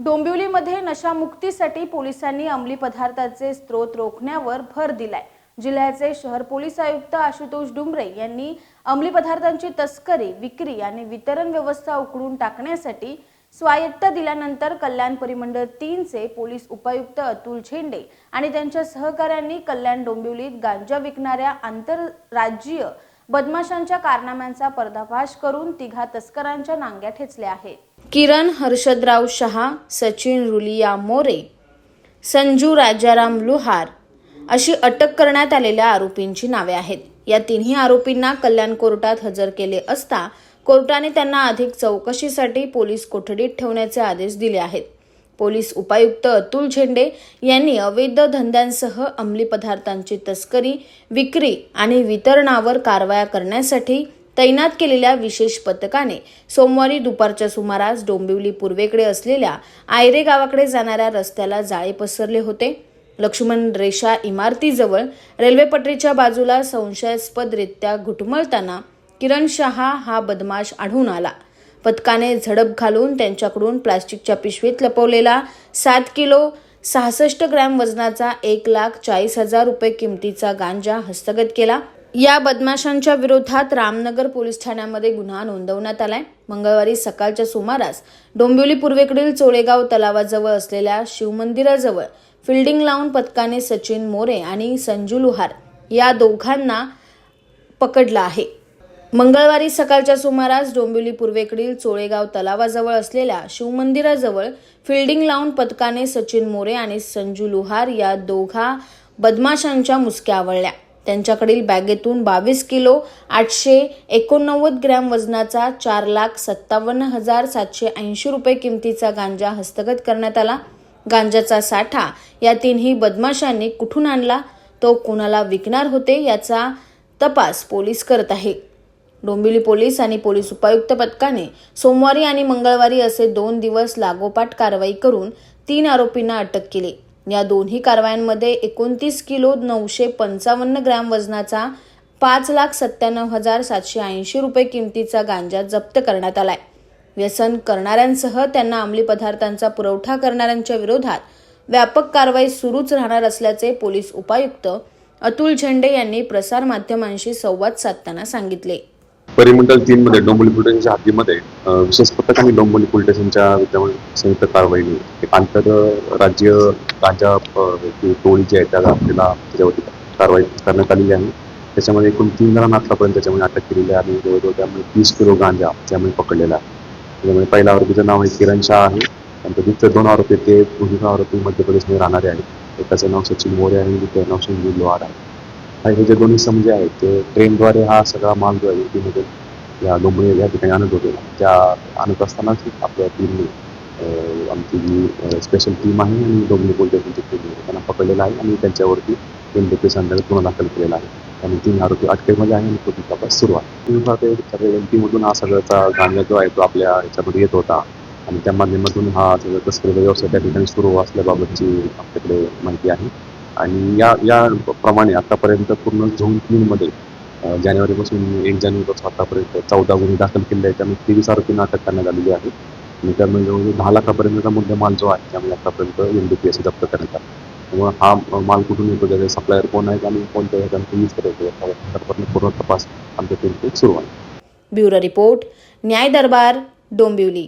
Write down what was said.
डोंबिवलीमध्ये नशामुक्तीसाठी पोलिसांनी अंमली पदार्थाचे स्रोत रोखण्यावर भर दिलाय। जिल्ह्याचे शहर पोलीस आयुक्त आशुतोष डुंबरे यांनी अंमली पदार्थांची तस्करी, विक्री आणि वितरण व्यवस्था उखडून टाकण्यासाठी स्वायत्ता दिल्यानंतर कल्याण परिमंडळ 3 चे पोलीस उपायुक्त अतुल झेंडे आणि त्यांच्या सहकाऱ्यांनी कल्याण डोंबिवलीत गांजा विकणाऱ्या आंतरराज्यीय बदमाशांच्या कारनाम्यांचा पर्दाफाश करून तिघा तस्करांच्या नांग्या ठेचल्या आहेत। किरण हर्षदराव शहा, सचिन रुलिया मोरे, संजू राजाराम लुहार अशी अटक करण्यात आलेल्या आरोपींची नावे आहेत। या तिन्ही आरोपींना कल्याण कोर्टात हजर केले असता कोर्टाने त्यांना अधिक चौकशीसाठी पोलीस कोठडीत ठेवण्याचे आदेश दिले आहेत। पोलीस उपायुक्त अतुल झेंडे यांनी अवैध धंद्यांसह अंमली पदार्थांची तस्करी, विक्री आणि वितरणावर कारवाया करण्यासाठी तैनात केलेल्या विशेष पथकाने सोमवारी दुपारच्या सुमारास डोंबिवली पूर्वेकडे असलेल्या आयरे गावाकडे जाणाऱ्या रस्त्याला जाळे पसरले होते। लक्ष्मण रेषा इमारतीजवळ रेल्वे पटरीच्या बाजूला संशयास्पदरित्या घुटमळताना किरण शहा हा बदमाश आढळून आला। पथकाने झडप घालून त्यांच्याकडून प्लास्टिकच्या पिशवीत लपवलेला 7 किलो 66 ग्रॅम वजनाचा 1,40,000 रुपये किमतीचा गांजा हस्तगत केला। या बदमाशांच्या विरोधात रामनगर पोलीस ठाण्यामध्ये गुन्हा नोंदवण्यात आलाय। मंगळवारी सकाळच्या सुमारास डोंबिवली पूर्वेकडील चोळेगाव तलावाजवळ असलेल्या शिवमंदिराजवळ फिल्डिंग लावून पथकाने सचिन मोरे आणि संजू लुहार या दोघांना पकडला आहे। मंगळवारी सकाळच्या सुमारास डोंबिवली पूर्वेकडील चोळेगाव तलावाजवळ असलेल्या शिवमंदिराजवळ फिल्डिंग लावून पथकाने सचिन मोरे आणि संजू लुहार या दोघा बदमाशांच्या मुसक्या आवळल्या। त्यांच्याकडील बॅगेतून 22 किलो 889 ग्रॅम वजनाचा 4,57,780 रुपये किमतीचा गांजा हस्तगत करण्यात आला। गांजाचा साठा या तिन्ही बदमाशांनी कुठून आणला, तो कोणाला विकणार होते याचा तपास पोलीस करत आहे। डोंबिवली पोलीस आणि पोलीस उपायुक्त पथकाने सोमवारी आणि मंगळवारी असे 2 दिवस लागोपाठ कारवाई करून 3 आरोपींना अटक केली। या दोन्ही कारवायांमध्ये 29 किलो 955 ग्रॅम वजनाचा 5,97,780 रुपये किमतीचा गांजा जप्त करण्यात आलाय। व्यसन करणाऱ्यांसह त्यांना अंमली पदार्थांचा पुरवठा करणाऱ्यांच्या विरोधात व्यापक कारवाई सुरूच राहणार असल्याचे पोलीस उपायुक्त अतुल झेंडे यांनी प्रसार माध्यमांशी संवाद साधताना सांगितले। परिमंडळ 3 मध्ये डोंबिवली पोलीस स्टेशनच्या हद्दीमध्ये विशेष पथक आणि डोंबिवली पोलीस स्टेशनच्या विद्यमान संयुक्त कारवाईने एक आंतरराज्य गांजा टोळी जी आहे आपल्याला त्याच्यावरती कारवाई करण्यात आलेली आहे। त्याच्यामध्ये एकूण 3 जणांना आतापर्यंत त्याच्यामध्ये अटक केलेली आहे आणि जवळजवळ त्यामध्ये 30 किलो गांजा त्यामध्ये पकडलेला आहे। त्याच्यामध्ये पहिला आरोपीचं नाव आहे किरण शहा आहे आणि दुसरे 2 आरोपी ते दोन्ही आरोपी मध्य प्रदेशमध्ये राहणारे आहेत। एकाचं नाव सचिन मोरे आहे आणि दुसऱ्याचं नाव संजू लुहार आहे। हे जे दोन्ही समजे आहेत ते ट्रेनद्वारे हा सगळा माल जो आहे यूपीमध्ये या डोंबिवली या ठिकाणी आणत होते। त्या आणत असतानाच आपल्या टीमने आमची जी स्पेशल टीम आहे आणि डोंबिवली पोलीस स्टेशनची टीम त्यांना पकडलेला आहे आणि त्यांच्यावरती NDPS अंतर्गत गुन्हा दाखल केलेला आहे आणि 3 आरोपी अटकेमध्ये आहे आणि पुढील तपास सुरू आहे। एमपीमधून हा सगळ्याचा गांजा जो आहे तो आपल्या याच्यामध्ये येत होता आणि त्या माध्यमातून हा सगळं तस्करीचा व्यवसाय त्या ठिकाणी सुरू असल्याबाबतची आपल्याकडे माहिती आहे आणि या प्रमाणे आतापर्यंत पूर्ण झोन 3 मध्ये जानेवारीपासून 1 जानेवारीपासून आतापर्यंत 14 गुन्हे दाखल केले आहेत। त्यामुळे 23 आरोपींना अटक करण्यात आलेली आहे आणि त्यामध्ये जवळजवळ 10 लाखापर्यंतचा मुद्देमाल जो आहे त्यामुळे आतापर्यंत NDPS जप्त करण्यात आला। त्यामुळे हा माल कुठून येतो, त्याचे सप्लायर कोण आहेत आणि कोणत्या ठिकाणी यूज करतो याचा पूर्ण तपास आमच्या टीमकडून सुरू आहे। ब्युरो रिपोर्ट, न्याय दरबार, डोंबिवली।